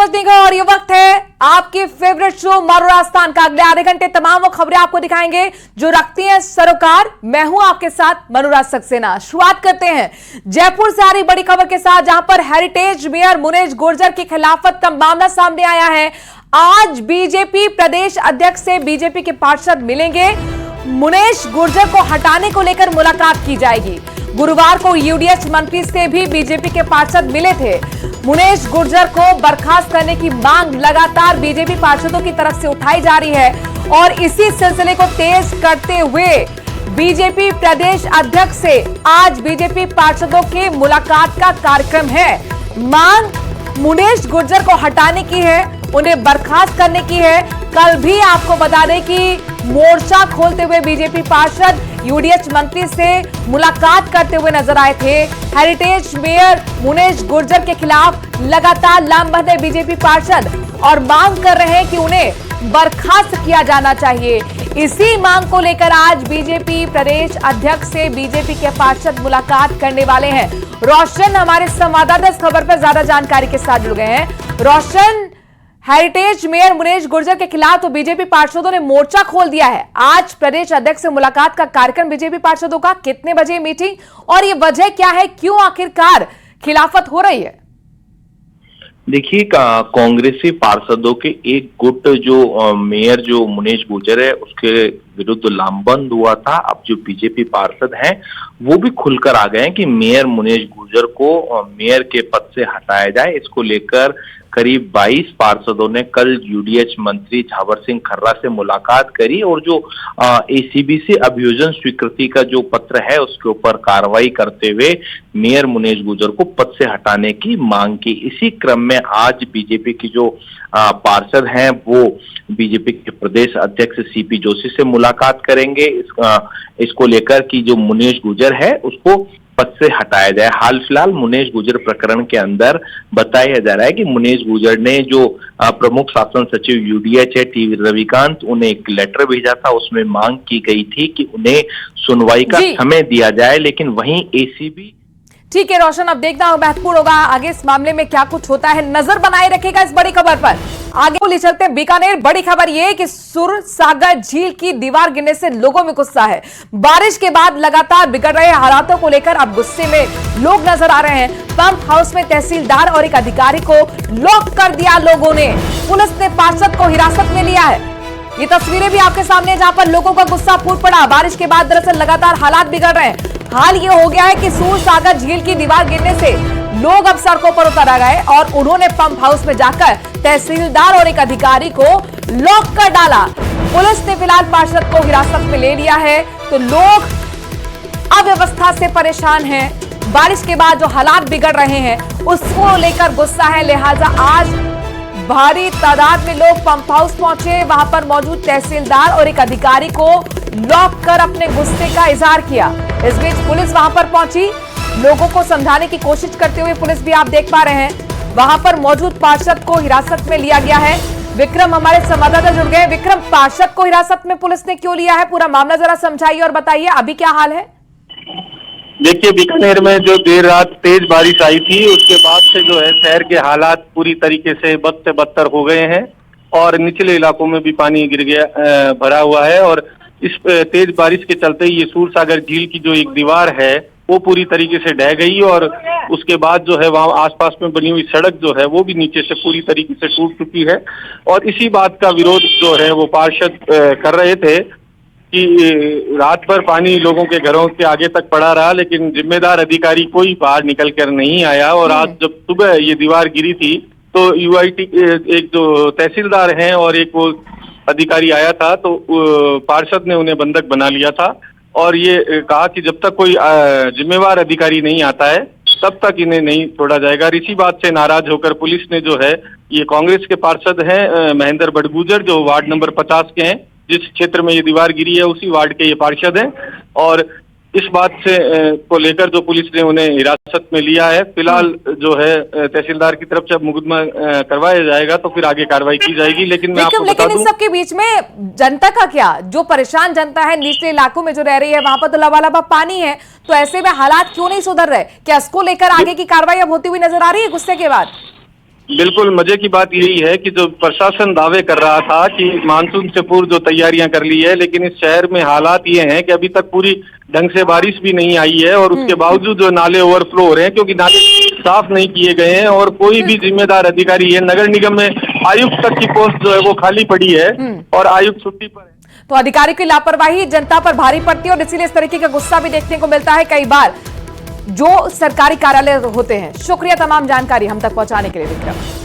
बजने का और ये वक्त है आपके फेवरेट शो मारो राजस्थान का। अगले आधे घंटे तमाम वो खबरें आपको दिखाएंगे जो रखती हैं सरोकार। मैं हूं आपके साथ मनोराज सक्सेना। शुरुआत करते हैं जयपुर से आ रही बड़ी खबर के साथ, जहां पर हेरिटेज मेयर मुनेश गुर्जर की खिलाफत का मामला सामने आया है। आज बीजेपी प्रदेश अध्यक्ष से बीजेपी के पार्षद मिलेंगे। मुनेश गुर्जर को हटाने को लेकर मुलाकात की जाएगी। गुरुवार को यूडीएच मंत्री से भी बीजेपी के पार्षद मिले थे। मुनेश गुर्जर को बर्खास्त करने की मांग लगातार बीजेपी पार्षदों की तरफ से उठाई जा रही है और इसी सिलसिले को तेज करते हुए बीजेपी प्रदेश अध्यक्ष से आज बीजेपी पार्षदों के मुलाकात का कार्यक्रम है। मांग मुनेश गुर्जर को हटाने की है, उन्हें बर्खास्त करने की है। कल भी आपको बता दें कि मोर्चा खोलते हुए बीजेपी पार्षद यूडीएच मंत्री से मुलाकात करते हुए नजर आए थे। हेरिटेज मेयर मुनेश गुर्जर के खिलाफ लगातार लामबंद है बीजेपी पार्षद और मांग कर रहे हैं कि उन्हें बर्खास्त किया जाना चाहिए। इसी मांग को लेकर आज बीजेपी प्रदेश अध्यक्ष से बीजेपी के पार्षद मुलाकात करने वाले हैं। रोशन हमारे संवाददाता इस खबर पर ज्यादा जानकारी के साथ जुड़ गए हैं। रोशन, हेरिटेज मेयर मुनेश गुर्जर के खिलाफ तो बीजेपी पार्षदों ने मोर्चा खोल दिया है। आज प्रदेश अध्यक्ष से मुलाकात का कार्यक्रम बीजेपी पार्षदों का, कितने बजे मीटिंग और ये वजह क्या है, क्यों आखिरकार खिलाफत हो रही है? देखिए, कांग्रेसी पार्षदों के एक गुट जो मेयर जो मुनेश गुर्जर है उसके विरुद्ध लामबंद हुआ था। अब जो बीजेपी पार्षद हैं वो भी खुलकर आ गए हैं कि मेयर मुनेश गुर्जर को मेयर के पद से हटाया जाए। इसको लेकर करीब 22 पार्षदों ने कल यूडीएच मंत्री झावर सिंह खर्रा से मुलाकात करी और जो एसीबी से अभियोजन स्वीकृति का जो पत्र है उसके ऊपर कार्रवाई करते हुए मेयर मुनेश गुर्जर को पद से हटाने की मांग की। इसी क्रम में आज बीजेपी की जो पार्षद हैं वो बीजेपी के प्रदेश अध्यक्ष सीपी जोशी से मुलाकात करेंगे। इसको लेकर कि जो मुनेश गुर्जर है उसको पद से हटाया जाए। हाल फिलहाल मुनेश गुर्जर प्रकरण के अंदर बताया जा रहा है कि मुनेश गुर्जर ने जो प्रमुख शासन सचिव यूडीएच है टी रविकांत, उन्हें एक लेटर भेजा था। उसमें मांग की गई थी कि उन्हें सुनवाई का समय दिया जाए, लेकिन वहीं एसीबी। ठीक है रोशन, अब देखना महत्वपूर्ण होगा आगे इस मामले में क्या कुछ होता है। नजर बनाए रखेगा इस बड़ी खबर पर। आगे ले चलते हैं बीकानेर। बड़ी खबर यह है कि सुरसागर झील की दीवार गिरने से लोगों में गुस्सा है। बारिश के बाद लगातार बिगड़ रहे हालातों को लेकर अब गुस्से में लोग नजर आ रहे हैं। पंप हाउस में तहसीलदार और एक अधिकारी को लॉक कर दिया लोगों ने। पुलिस ने पार्षद को हिरासत में लिया है। ये तस्वीरें भी आपके सामने जहां पर लोगों का गुस्सा फूट पड़ा। बारिश के बाद दरअसल लगातार हालात बिगड़ रहे हैं। हाल ये हो गया है कि सूरसागर झील की दीवार गिरने से लोग अब सड़कों पर उतर आ गए और उन्होंने पंप हाउस में जाकर तहसीलदार और एक अधिकारी को लॉक कर डाला। पुलिस ने फिलहाल पार्षद को हिरासत में ले लिया है। तो लोग अव्यवस्था से परेशान हैं। बारिश के बाद जो हालात बिगड़ रहे हैं उसको लेकर गुस्सा है। लिहाजा आज भारी तादाद में लोग पंप हाउस पहुंचे, वहां पर मौजूद तहसीलदार और एक अधिकारी को लॉक कर अपने गुस्से का इजहार किया। इस बीच पुलिस वहां पर पहुंची, लोगों को समझाने की कोशिश करते हुए पुलिस भी आप देख पा रहे हैं। वहां पर मौजूद पार्षद को हिरासत में लिया गया है। विक्रम हमारे संवाददाता जुड़ गए। विक्रम, पार्षद को हिरासत में पुलिस ने क्यों लिया है, पूरा मामला जरा समझाइए और बताइए अभी क्या हाल है। देखिए, बीकानेर में जो देर रात तेज बारिश आई थी उसके बाद से जो है शहर के हालात पूरी तरीके से बद से बदतर हो गए हैं और निचले इलाकों में भी पानी गिर गया, भरा हुआ है। और इस तेज बारिश के चलते ये सूरसागर झील की जो एक दीवार है वो पूरी तरीके से ढह गई और उसके बाद जो है वहाँ आसपास में बनी हुई सड़क जो है वो भी नीचे से पूरी तरीके से टूट चुकी है। और इसी बात का विरोध जो है वो पार्षद कर रहे थे कि रात भर पानी लोगों के घरों के आगे तक पड़ा रहा, लेकिन जिम्मेदार अधिकारी कोई बाहर निकल कर नहीं आया। और आज जब सुबह ये दीवार गिरी थी तो यूआईटी एक जो तहसीलदार हैं और एक वो अधिकारी आया था, तो पार्षद ने उन्हें बंधक बना लिया था और ये कहा कि जब तक कोई जिम्मेवार अधिकारी नहीं आता है तब तक इन्हें नहीं छोड़ा जाएगा। इसी बात से नाराज होकर पुलिस ने जो है, ये कांग्रेस के पार्षद हैं महेंद्र बड़गुजर जो वार्ड नंबर 50 के हैं, जिस क्षेत्र में ये दीवार गिरी है उसी वार्ड के ये पार्षद हैं, और इस बात से को लेकर जो पुलिस ने उन्हें हिरासत में लिया है। फिलहाल जो है तहसीलदार की तरफ से मुकदमा करवाया जाएगा तो फिर आगे कार्रवाई की जाएगी। लेकिन मैं आपको बता दूं, इन सब के बीच में जनता का क्या, जो परेशान जनता है निचले इलाकों में जो रह रही है वहां पर तो लबालब पानी है, तो ऐसे में हालात क्यों नहीं सुधर रहे? क्या इसको लेकर आगे की कार्रवाई अब होती हुई नजर आ रही है गुस्से के बाद? बिल्कुल मजे की बात यही है कि जो प्रशासन दावे कर रहा था कि मानसून से पूर्व जो तैयारियां कर ली है, लेकिन इस शहर में हालात ये हैं कि अभी तक पूरी ढंग से बारिश भी नहीं आई है और उसके बावजूद जो नाले ओवरफ्लो हो रहे हैं क्योंकि नाले साफ नहीं किए गए हैं और कोई भी जिम्मेदार अधिकारी है। नगर निगम में आयुक्त तक की पोस्ट जो है वो खाली पड़ी है और आयुक्त छुट्टी पर है। तो अधिकारी की लापरवाही जनता पर भारी पड़ती है और इसीलिए इस तरीके का गुस्सा भी देखने को मिलता है कई बार जो सरकारी कार्यालय होते हैं। शुक्रिया तमाम जानकारी हम तक पहुंचाने के लिए विक्रम।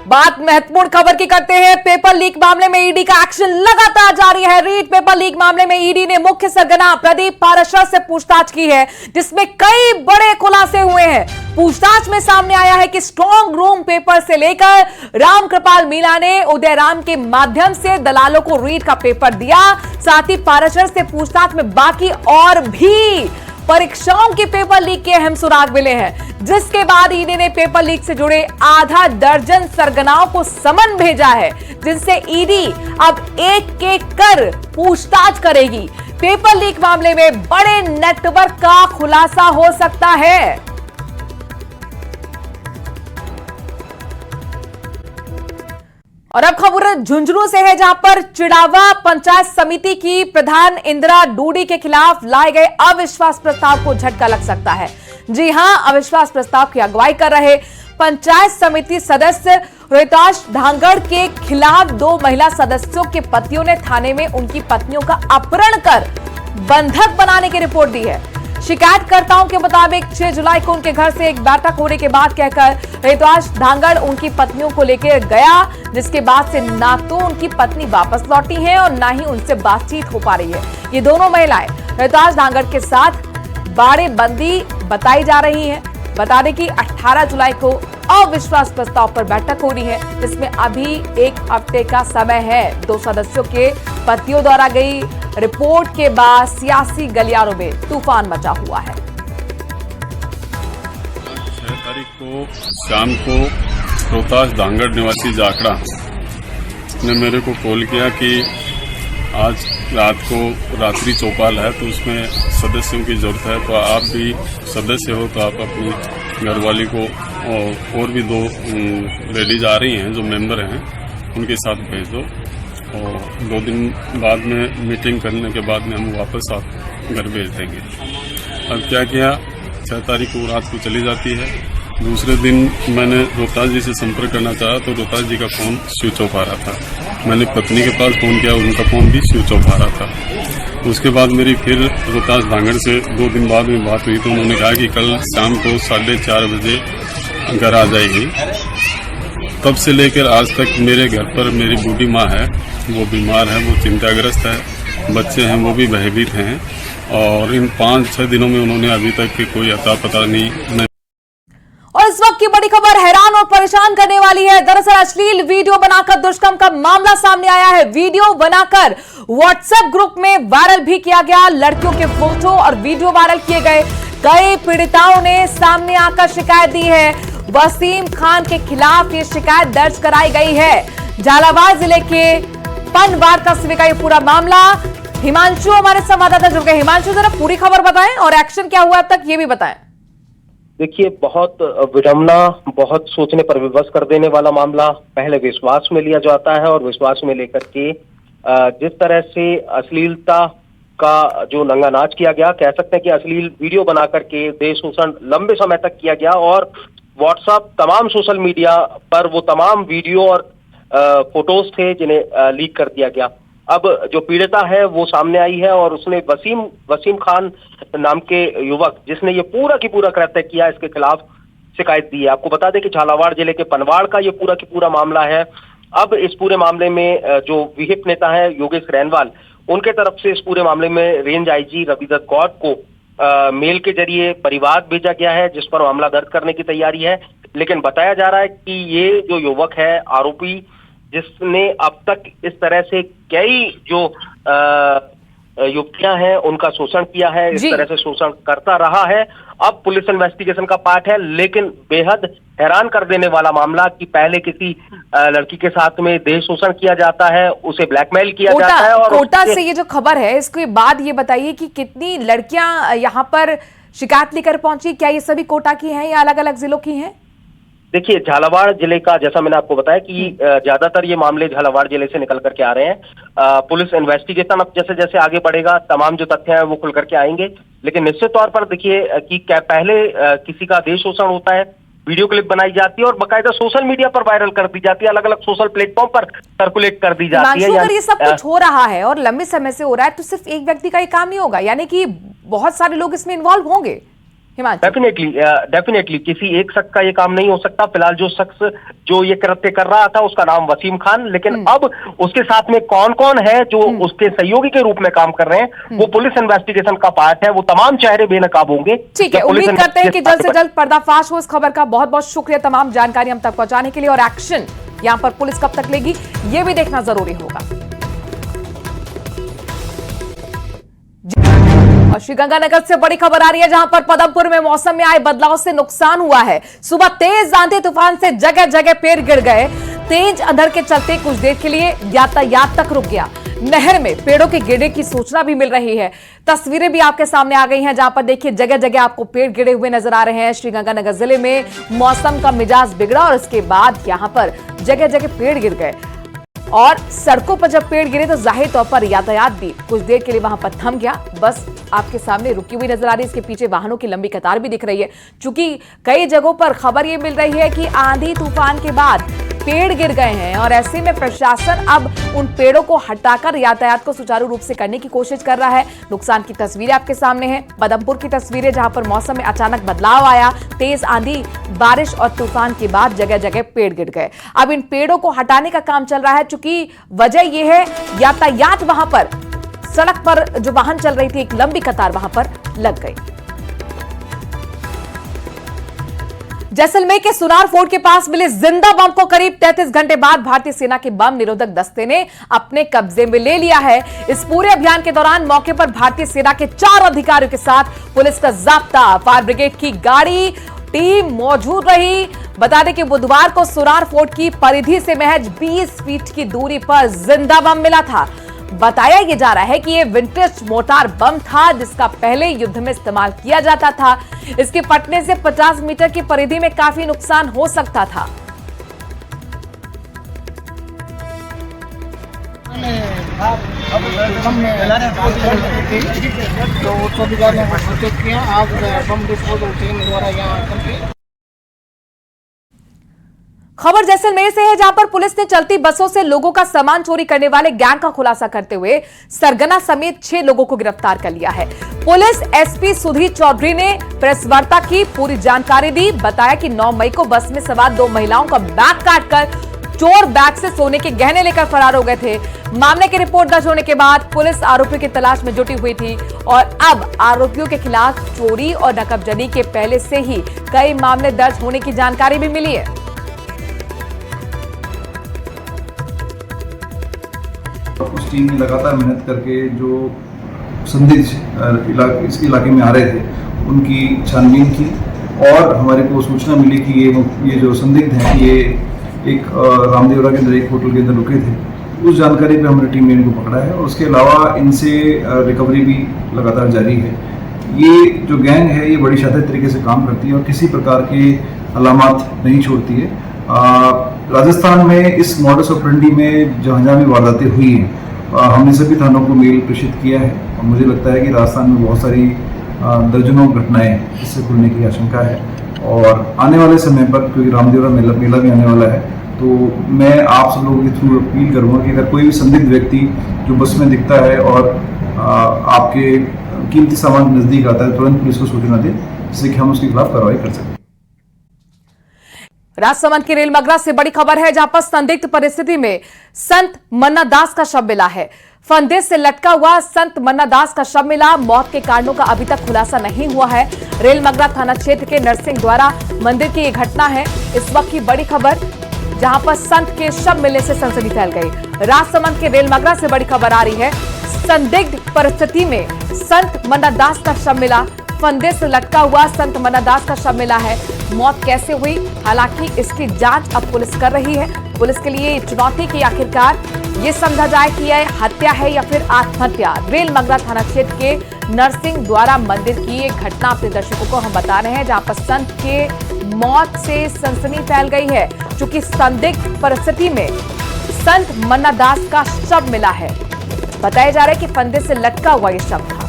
बात महत्वपूर्ण खबर की करते हैं। पेपर लीक मामले में ईडी का एक्शन लगातार जारी है। रीट पेपर लीक मामले में ईडी ने मुख्य सरगना प्रदीप पाराशर से पूछताछ की है, जिसमें कई बड़े खुलासे हुए हैं। पूछताछ में सामने आया है कि स्ट्रॉन्ग रूम पेपर से लेकर रामकृपाल मीणा ने उदयराम के माध्यम से दलालों को रीट का पेपर दिया। साथ ही पाराशर से पूछताछ में बाकी और भी परीक्षाओं के पेपर लीक के अहम सुराग मिले हैं, जिसके बाद ईडी ने पेपर लीक से जुड़े आधा दर्जन सरगनाओं को समन भेजा है, जिनसे ईडी अब एक एक कर पूछताछ करेगी। पेपर लीक मामले में बड़े नेटवर्क का खुलासा हो सकता है। और अब खबर झुंझुनू से है, जहां पर चिड़ावा पंचायत समिति की प्रधान इंदिरा डूडी के खिलाफ लाए गए अविश्वास प्रस्ताव को झटका लग सकता है। जी हां, अविश्वास प्रस्ताव की अगुवाई कर रहे पंचायत समिति सदस्य रोहिताश धांगड़ के खिलाफ 2 महिला सदस्यों के पतियों ने थाने में उनकी पत्नियों का अपहरण कर बंधक बनाने की रिपोर्ट दी है। शिकायतकर्ताओं के मुताबिक 6 जुलाई को उनके घर से एक बैठक होने के बाद कहकर रोहिताश धांगड़ उनकी पत्नियों को लेकर गया, जिसके बाद से ना तो उनकी पत्नी वापस लौटी है और ना ही उनसे बातचीत हो पा रही है। ये दोनों महिलाएं रोहिताश धांगड़ के साथ बाड़ेबंदी बताई जा रही हैं। बता दें कि 18 जुलाई को अविश्वास प्रस्ताव पर बैठक हो रही है, जिसमें अभी 1 हफ्ते का समय है। 2 सदस्यों के पतियों द्वारा गई रिपोर्ट के बाद सियासी गलियारों में तूफान मचा हुआ है। 6 तारीख को शाम को रोहताश धांगड़ निवासी जाखड़ा ने मेरे को कॉल किया कि आज रात को रात्रि चौपाल है, तो उसमें सदस्यों की जरूरत है, तो आप भी सदस्य हो तो आप अपनी घरवाली को और भी 2 लेडीज आ रही हैं जो मेंबर हैं उनके साथ भेज दो, और 2 दिन बाद में मीटिंग करने के बाद में हम वापस आप घर भेज देंगे। अब क्या किया, 6 तारीख को रात को चली जाती है। दूसरे दिन मैंने रोहतास जी से संपर्क करना चाहा तो रोहतास जी का फोन स्विच ऑफ आ रहा था। मैंने पत्नी के पास फोन किया, उनका फोन भी स्विच ऑफ आ रहा था। उसके बाद मेरी फिर रोहतास धांगड़ से 2 दिन बाद में बात हुई तो उन्होंने कहा कि कल शाम को 4:30 बजे घर आ जाएगी। तब से लेकर आज तक मेरे घर पर मेरी बूढ़ी माँ है, वो बीमार है, वो चिंताग्रस्त है, बच्चे हैं वो भी भयभीत हैं, और इन 5-6 दिनों में उन्होंने अभी तक कोई अता पता नहीं। और इस वक्त की बड़ी खबर हैरान और परेशान करने वाली है। दरअसल अश्लील वीडियो बनाकर दुष्कर्म का मामला सामने आया है। वीडियो बनाकर व्हाट्सएप ग्रुप में वायरल भी किया गया। लड़कियों के फोटो और वीडियो वायरल किए गए। कई पीड़िताओं ने सामने आकर शिकायत दी है। वसीम खान के खिलाफ ये शिकायत दर्ज कराई गई है। झालावाड़ जिले के पनवाड़ कस्बे का ये पूरा मामला। हिमांशु हमारे संवाददाता जुड़ गए। हिमांशु, जरा पूरी खबर बताएं और एक्शन क्या हुआ अब तक ये भी बताएं। देखिए, बहुत विडम्बना, बहुत सोचने पर विवश कर देने वाला मामला। पहले विश्वास में लिया जाता है और विश्वास में लेकर के जिस तरह से अश्लीलता का जो नंगा नाच किया गया, कह सकते हैं कि अश्लील वीडियो बना करके देश शोषण लंबे समय तक किया गया, और व्हाट्सएप तमाम सोशल मीडिया पर वो तमाम वीडियो और फोटोज थे जिन्हें लीक कर दिया गया। अब जो पीड़िता है वो सामने आई है और उसने वसीम खान नाम के युवक, जिसने ये पूरा की पूरा कृत्य किया, इसके खिलाफ शिकायत दी है। आपको बता दें कि झालावाड़ जिले के पनवाड़ का ये पूरा की पूरा मामला है। अब इस पूरे मामले में जो विहिप नेता है योगेश रैनवाल, उनके तरफ से इस पूरे मामले में रेंज आईजी रविदत्त गौड़ को मेल के जरिए परिवाद भेजा गया है, जिस पर मामला दर्ज करने की तैयारी है। लेकिन बताया जा रहा है कि ये जो युवक है आरोपी, जिसने अब तक इस तरह से कई जो युवतियां हैं उनका शोषण किया है, इस तरह से शोषण करता रहा है। अब पुलिस इन्वेस्टिगेशन का पार्ट है, लेकिन बेहद हैरान कर देने वाला मामला कि पहले किसी लड़की के साथ में देह शोषण किया जाता है, उसे ब्लैकमेल किया जाता है। और कोटा से ये जो खबर है, इसके बाद ये बताइए कि कितनी लड़कियां यहाँ पर शिकायत लेकर पहुंची? क्या ये सभी कोटा की हैं या अलग अलग जिलों की हैं? देखिए, झालावाड़ जिले का, जैसा मैंने आपको बताया कि ज्यादातर ये मामले झालावाड़ जिले से निकल करके आ रहे हैं। पुलिस इन्वेस्टिगेशन अब जैसे जैसे आगे बढ़ेगा, तमाम जो तथ्य हैं वो खुल करके आएंगे। लेकिन निश्चित तौर पर देखिए कि क्या पहले किसी का देश शोषण होता है, वीडियो क्लिप बनाई जाती है और बकायदा सोशल मीडिया पर वायरल कर दी जाती है, अलग अलग सोशल प्लेटफॉर्म पर सर्कुलेट कर दी जाती है। अगर ये सब कुछ हो रहा है और लंबे समय से हो रहा है तो सिर्फ एक व्यक्ति का ये काम नहीं होगा, यानी कि बहुत सारे लोग इसमें इन्वॉल्व होंगे। डेफिनेटली किसी एक शख्स का ये काम नहीं हो सकता। फिलहाल जो शख्स जो ये कृत्य कर रहा था उसका नाम वसीम खान, लेकिन अब उसके साथ में कौन कौन है जो उसके सहयोगी के रूप में काम कर रहे हैं वो पुलिस इन्वेस्टिगेशन का पार्ट है। वो तमाम चेहरे बेनकाब होंगे। ठीक है, उम्मीद करते हैं कि जल्द से जल्द पर्दाफाश हो इस खबर का। बहुत बहुत शुक्रिया तमाम जानकारी हम तक पहुंचाने के लिए, और एक्शन यहां पर पुलिस कब तक लेगी ये भी देखना जरूरी होगा। और श्रीगंगानगर से बड़ी खबर आ रही है, जहां पर पदमपुर में मौसम में आए बदलाव से नुकसान हुआ है। सुबह तेज आंधी तूफान से जगह जगह पेड़ गिर गए। तेज अंधड़ के चलते कुछ देर के लिए यातायात तक रुक गया। नहर में पेड़ों के गिरने की सूचना भी मिल रही है। तस्वीरें भी आपके सामने आ गई हैं, जहां पर देखिए जगह जगह आपको पेड़ गिरे हुए नजर आ रहे हैं। श्रीगंगानगर जिले में मौसम का मिजाज बिगड़ा और इसके बाद यहां पर जगह जगह पेड़ गिर गए। और सड़कों पर जब पेड़ गिरे तो जाहिर तौर पर यातायात भी कुछ देर के लिए वहां पर थम गया। बस आपके सामने रुकी हुई नजर आ रही है, इसके पीछे वाहनों की लंबी कतार भी दिख रही है। चूंकि कई जगहों पर खबर ये मिल रही है कि आंधी तूफान के बाद पेड़ गिर गए हैं और ऐसे में प्रशासन अब उन पेड़ों को हटाकर यातायात को सुचारू रूप से करने की कोशिश कर रहा है। नुकसान की तस्वीरें आपके सामने हैं, पदमपुर की तस्वीरें, जहां पर मौसम में अचानक बदलाव आया। तेज आंधी, बारिश और तूफान के बाद जगह जगह पेड़ गिर गए। अब इन पेड़ों को हटाने का काम चल रहा है। चूंकि वजह यह है यातायात, वहां पर सड़क पर जो वाहन चल रही थी एक लंबी कतार वहां पर लग गई। जैसलमेर के सुनार फोर्ट के पास मिले जिंदा बम को करीब 33 घंटे बाद भारतीय सेना के बम निरोधक दस्ते ने अपने कब्जे में ले लिया है। इस पूरे अभियान के दौरान मौके पर भारतीय सेना के 4 अधिकारियों के साथ पुलिस का जाब्ता, फायर ब्रिगेड की गाड़ी, टीम मौजूद रही। बता दें कि बुधवार को सुनार फोर्ट की परिधि से महज 20 फीट की दूरी पर जिंदा बम मिला था। बताया यह जा रहा है कि यह विंटेज मोर्टार बम था, जिसका पहले युद्ध में इस्तेमाल किया जाता था। इसके फटने से 50 मीटर की परिधि में काफी नुकसान हो सकता था। खबर जैसलमेर से है, जहां पर पुलिस ने चलती बसों से लोगों का सामान चोरी करने वाले गैंग का खुलासा करते हुए सरगना समेत 6 लोगों को गिरफ्तार कर लिया है। पुलिस एसपी सुधीर चौधरी ने प्रेस वार्ता की पूरी जानकारी दी। बताया कि 9 मई को बस में सवार 2 महिलाओं का बैग काटकर चोर बैग से सोने के गहने लेकर फरार हो गए थे। मामले की रिपोर्ट दर्ज होने के बाद पुलिस आरोपियों की तलाश में जुटी हुई थी और अब आरोपियों के खिलाफ चोरी और नकबजनी के पहले से ही कई मामले दर्ज होने की जानकारी भी मिली है। उस टीम ने लगातार मेहनत करके जो संदिग्ध इस इलाके में आ रहे थे उनकी छानबीन की और हमारे को सूचना मिली कि ये जो संदिग्ध हैं ये एक रामदेवरा के अंदर एक होटल के अंदर रुके थे। उस जानकारी पे हमारी टीम ने इनको पकड़ा है और उसके अलावा इनसे रिकवरी भी लगातार जारी है। ये जो गैंग है ये बड़ी शातिर तरीके से काम करती है और किसी प्रकार के अलामात नहीं छोड़ती है। राजस्थान में इस मॉडस ऑपरेंडी में जहाँ भी वारदातें हुई हैं हमने सभी थानों को मेल प्रेषित किया है और मुझे लगता है कि राजस्थान में बहुत सारी दर्जनों घटनाएं इससे खुलने की आशंका है और आने वाले समय पर, क्योंकि रामदेवरा मेला भी आने वाला है, तो मैं आप सब लोगों के थ्रू अपील करूँगा कि अगर कोई भी संदिग्ध व्यक्ति जो बस में दिखता है और आपके कीमती सामान नज़दीक आता है तुरंत पुलिस को सूचना दें, जिससे कि हम उसके खिलाफ कार्रवाई कर सकें। राजसमंद की रेलमगरा से बड़ी खबर है, जहां पर संदिग्ध परिस्थिति में संत मन्ना दास का शव मिला है। फंदे से लटका हुआ संत मन्ना दास का शव मिला। मौत के कारणों का अभी तक खुलासा नहीं हुआ है। रेलमगरा थाना क्षेत्र के नरसिंह द्वारा मंदिर की यह घटना है इस वक्त की बड़ी खबर, जहां पर संत के शव मिलने से सनसनी फैल गई। राजसमंद के रेलमगरा से बड़ी खबर आ रही है, संदिग्ध परिस्थिति में संत मन्ना दास का शव मिला। फंदे से लटका हुआ संत मन्ना दास का शव मिला है। मौत कैसे हुई, हालांकि इसकी जांच अब पुलिस कर रही है। पुलिस के लिए चुनौती की आखिरकार ये समझा जाए कि यह हत्या है या फिर आत्महत्या। रेलमगरा थाना क्षेत्र के नरसिंह द्वारा मंदिर की एक घटना अपने दर्शकों को हम बता रहे हैं, जहां पर संत के मौत से सनसनी फैल गई है, चूंकि संदिग्ध परिस्थिति में संत मन्ना दास का शव मिला है। बताया जा रहा है कि फंदे से लटका हुआ यह शव था।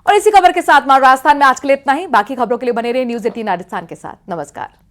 और इसी खबर के साथ राजस्थान में आज के लिए इतना ही। बाकी खबरों के लिए बने रहिए न्यूज़ 18 राजस्थान के साथ। नमस्कार।